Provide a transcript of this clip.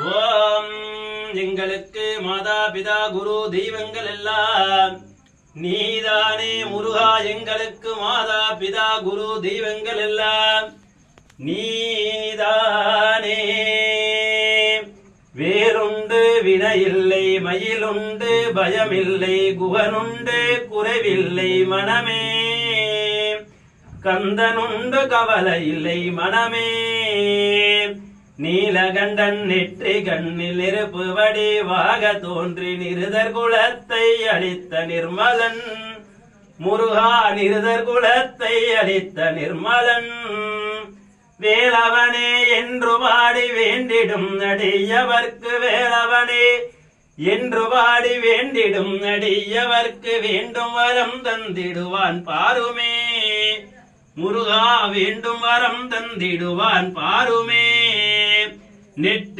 ஓம் எங்களுக்கு மாதா பிதா குரு தெய்வங்கள் எல்லாம் நீதானே முருகா. எங்களுக்கு மாதா பிதா குரு தெய்வங்கள் எல்லாம் நீதானே. வேலுண்டு வினையில்லை, மயிலுண்டு பயமில்லை, குகனுண்டு குறைவில்லை மனமே. கந்தனுண்டு கவலை இல்லை மனமே. நீலகண்டன் நெற்றி கண்ணில் நெருப்பு வடிவாக தோன்றி நிருதர் குலத்தை அளித்த நிர்மலன் முருகா. நிருதர் குலத்தை அளித்த நிர்மலன் வேலவனே என்று பாடி வேண்டிடும் அடியவர்க்கு. வேலவனே என்று பாடி வேண்டிடும் அடியவர்க்கு வேண்டும் வரம் தந்திடுவான் பாருமே. முருகா வேண்டும் வரம் தந்திடுவான் பாருமே. நெற்றி